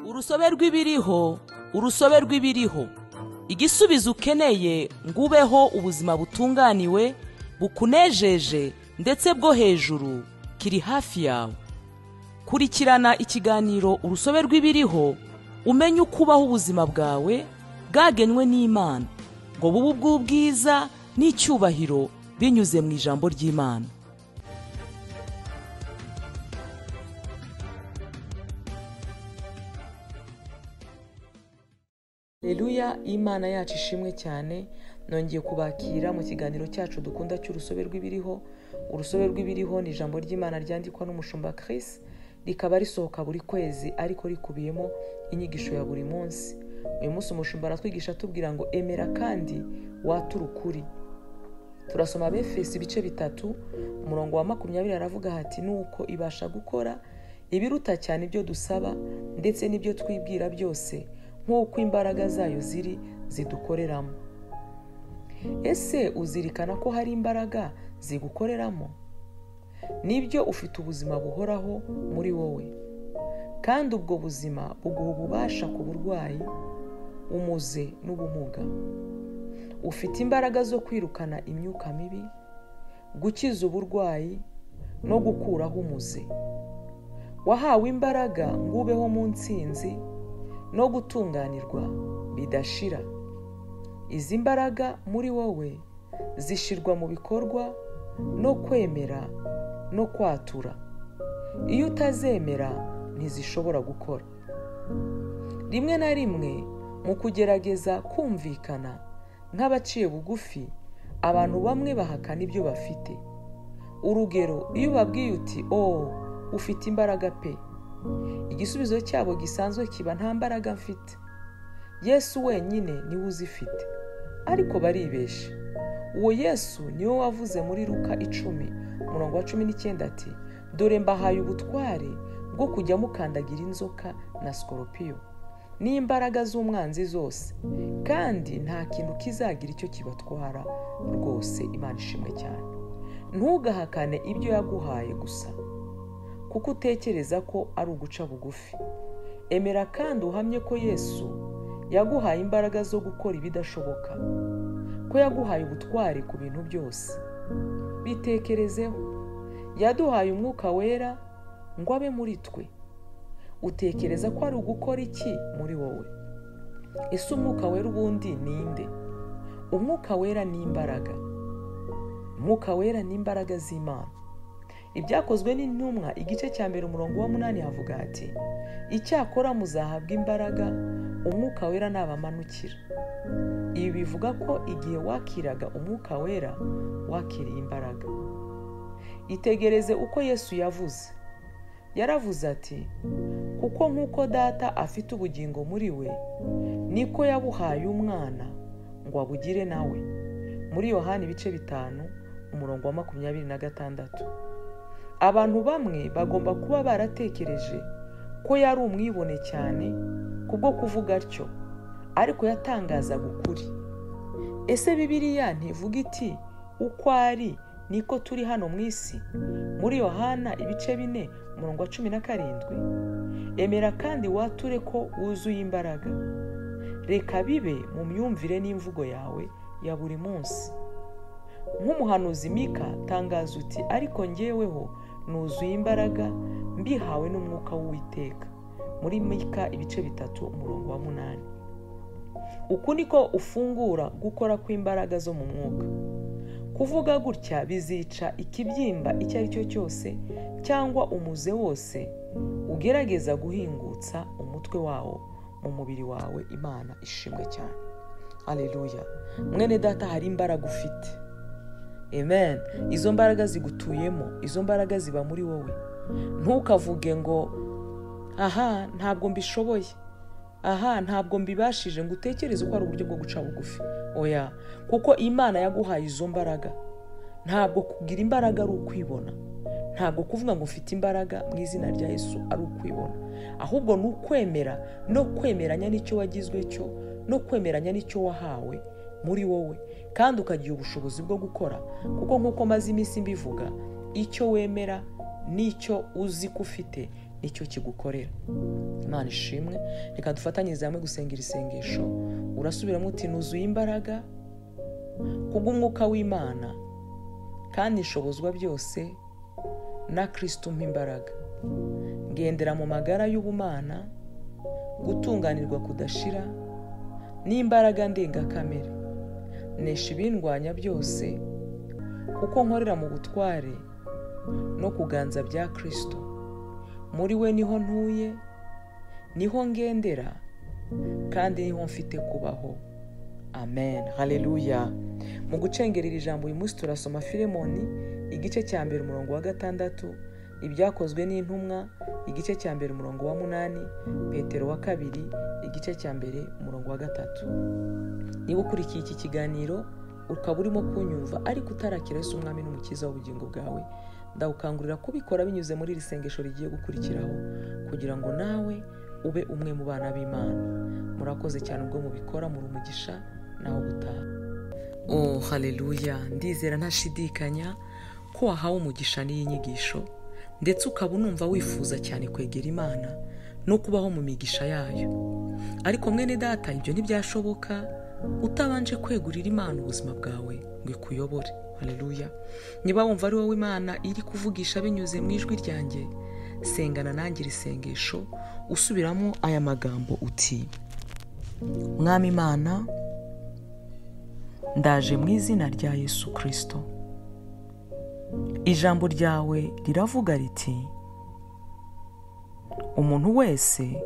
urusobe rw'ibiriho, urusobe rw'ibiriho. Igisubizo ukeneye ngo ubeho ubuzima butunganiwe, bukunejeje ndetse bwo hejuru kiri hafi yawe. Kurikirana ikiganiro urusobe rw'ibiriho, umenye uko ubaho ubuzima bwawe bwagenwe n'Imana ngo bube ubw'ubwiza n'icyubahiro binyuze mu ijambo ry'Imana. Haleluya, Imana yacu ishimwe cyane. Nongeye kubakira mu kiganiro cyacu dukunda cy'urusobe rw'ibiriho. Urusobe rw'ibiriho ni ijambo ry'Imana ryandikwa n'umushumba Chris, rikaba risohoka buri kwezi ariko rikubiyemo inyigisho ya buri munsi. Uyu munsi umushumba aratwigisha tubwira ngo emera kandi wature ukuri. Turasoma Abefesi ibice 3 umurongo wa 20 aravuga hati nuko ibasha gukora ibiruta cyane ibyo dusaba ndetse n'ibyo twibwira byose nk'uko imbaraga zayo zidukoreramo. Ese uzirikana ko hari imbaraga zigukoreramo? Nibyo ufite ubuzima buhoraho muri wowe, kandi ubwo buzima buguha ububasha ku burwayi, umuze n'ubumuga. Ufite imbaraga zo kwirukana imyuka mibi, gukiza uburwayi no gukuraho umuze. Wahawe imbaraga ngo ubeho mu ntsinzi no gutunganirwa bidashira. Izi mbaraga muri wowe zishirwa mu bikorwa no kwemera no kwatura. Iyo utazemera ntizishobora gukora. Rimwe na rimwe mu kugerageza kumvikana nk'abaciye bugufi, abantu bamwe bahakana ibyo bafite. Urugero, iyo babwiye uti ufite imbaraga pe, igisubizo cyabo gisanzwe kiba nta mbaraga mfite, Yesu wenyine niwe uzifite. Ariko baribesha. Uwo Yesu niwe wavuze muri Luka 10:19 ati dore mbahaye ubutware bwo kujya mukandagira inzoka na skoropiyo n'imbaraga z'umwanzi zose, kandi nta kintu kizagira icyo kibatwara rwose. Imana ishimwe cyane. Ntugahakane ibyo yaguhaye gusa kuko utekereza ko ari uguca bugufi. Emera kandi uhamye ko Yesu yaguhaye imbaraga zo gukora ibidashoboka, ko yaguhaye ubutware ku bintu byose. Bitekerezeho. Yaduhaye umwuka wera ngo abe muri twe. Utekereza ko ari ugukora iki muri wowe? Ese umwuka wera ubundi ninde? Umwuka wera ni imbaraga. Umwuka wera ni imbaraga z'Imana. Ibyakozwe n'intumwa igice cya 1 umurongo wa 8 havuga ati icyakora muzahabwa imbaraga umwuka wera nabamanukira. Ibi bivuga ko igihe wakiraga umwuka wera wakiriye imbaraga. Itegereze uko Yesu yavuze. Yaravuze ati kuko nk'uko data afite ubugingo muri we, niko yabuhaye umwana ngo abugire nawe. Muri Yohana ibice 5 umurongo wa 26. Abantu bamwe bagomba kuba baratekereje ko yari umwibone cyane kubwo kuvuga atyo, ariko yatangazaga ukuri. Ese Bibiliya ntivuga iti uko ari niko turi hano mu isi? Muri Yohana ibice 4 umurongo wa 17. Emera kandi wature ko wuzuye imbaraga. Reka bibe mu myumvire n'imvugo yawe ya buri munsi. Nk'umuhanuzi Mika tangaza uti ariko njyeweho nuzuye imbaraga mbihawe n'umwuka w'Uwiteka. Muri Mika ibice 3 umurongo wa 8. Uku niko ufungura gukora kw'imbaraga zo mu mwuka. Kuvuga gutya bizica ikibyimba icyo ari cyo cyose cyangwa umuze wose ugerageza guhingutsa umutwe wawo mu mubiri wawe. Imana ishimwe cyane. Haleluya. Mwene data, hari imbaraga ufite. Amen. Izo mbaraga zigutuyemo, izo mbaraga ziba muri wowe. Ntukavuge ngo ntabwo mbishoboye, ntabwo mbibashije, ngo utekereze ko ari uburyo bwo guca bugufi. Oya, kuko Imana yaguhaye izo mbaraga. Ntabwo kugira imbaraga ari ukwibona. Ntabwo kuvuga ngo ufite imbaraga mu izina rya Yesu ari ukwibona. Ahubwo ni ukwemera no kwemeranya n'icyo wagizwe cyo, no kwemeranya n'icyo wahawe muri wowe, kandi ukagira ubushobozi bwo gukora. Kuko nk'uko maze iminsi mbivuga, icyo wemera n'icyo uzi ko ufite nicyo kigukorera. Imana ishimwe. Reka dufatanyirize hamwe gusengera isengesho. Urasubiramo uti nuzuye imbaraga kubw'umwuka w'Imana kandi nshobozwa byose na Kristo umpa imbaraga. Ngendera mu magara y'ubumana, gutunganirwa kudashira n'imbaraga ndengakamere. Nesha ibindwanya byose kuko nkorera mu butware no kuganza bya Kristo. Muri we niho ntuye, niho ngendera kandi niho mfite kubaho. Amen. Haleluya. Mu gucengerera ijambo uyu munsi turasoma Filemoni igice cya mbere umurongo wa 6, ibyakozwe n'intumwa igice cya mbere umurongo wa 8, Petero wa 2 igice cya mbere umurongo wa 3. Niba ukurikiye iki kiganiro ukaba urimo kunyumva ariko utarakira Yesu umwami n'umukiza w'ubugingo bwawe, ndagukangurira kubikora binyuze muri iri sengesho rigiye gukurikiraho kugira ngo nawe ube umwe mu bana b'Imana. Murakoze cyane ubwo mubikora, muri umugisha naho gutaha. Oh haleluya. Ndizera ntashidikanya ko wahawe umugisha n'iyi nyigisho, ndetse ukaba unumva wifuza cyane kwegera Imana no kubaho mu migisha yayo. Ariko mwene data, ibyo ntibyashoboka utabanje kwegurira Imana ubuzima bwawe ngo ikuyobore. Haleluya. Niba wumva ari wowe Imana iri kuvugisha binyuze mu ijwi ryanjye, sengana nanjye iri sengesho usubiramo aya magambo uti: Mwami Imana, ndaje mu izina rya Yesu Kristo. Ijambo ryawe riravuga riti, umuntu wese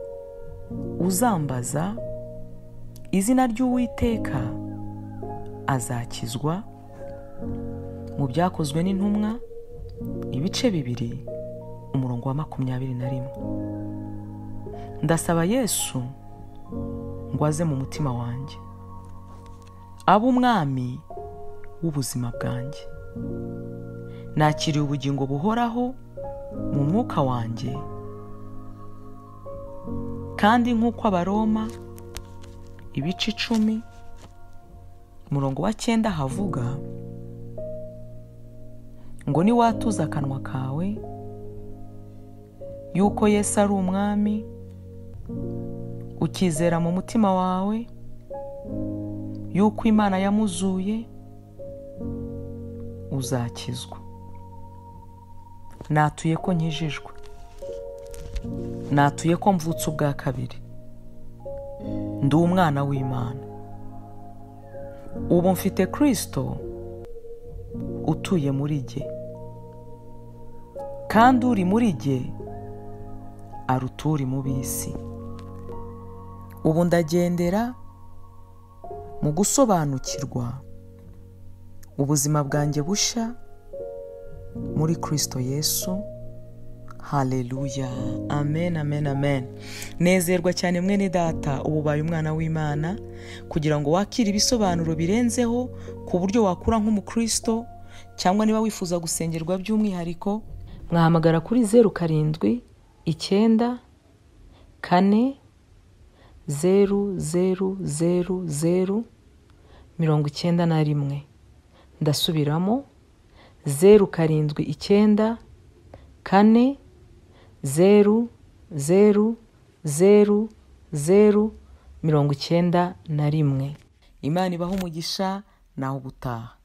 uzambaza izina ry'Uwiteka azakizwa. Mu byakozwe n'intumwa ibice 2 umurongo wa 21. Ndasaba Yesu ngo aze mu mutima wanjye, abe umwami w'ubuzima bwanjye. Nakiriye ubugingo buhoraho mu mwuka wanjye, kandi nk'uko Abaroma ibice 10 umurongo wa 9 havuga ngo niwatuza akanwa kawe yuko Yesu ari umwami, ukizera mu mutima wawe yuko Imana yamuzuye, uzakizwa. Natuye ko nkijijwe, natuye ko mvutse ubwa kabiri, ndi umwana w'Imana. Ubu mfite Kristo utuye muri jye, kandi uri muri jye aruta uri mu bisi. Ubu ndagendera mu gusobanukirwa ubuzima bwanjye bushya muri Kristo Yesu. Haleluya. Amen, amen, amen. Nezerwa cyane mwene data, ububaye umwana w'Imana, kugira ngo wakire ibisobanuro birenzeho ku buryo wakura nk'umukristo, cyangwa niba wifuza gusengerwa by'umwihariko, mwahamagara kuri 07 9 4 000 91. Ndasubiramo 07 9 4 000 91. Imana ibaho umugisha naho gutaha.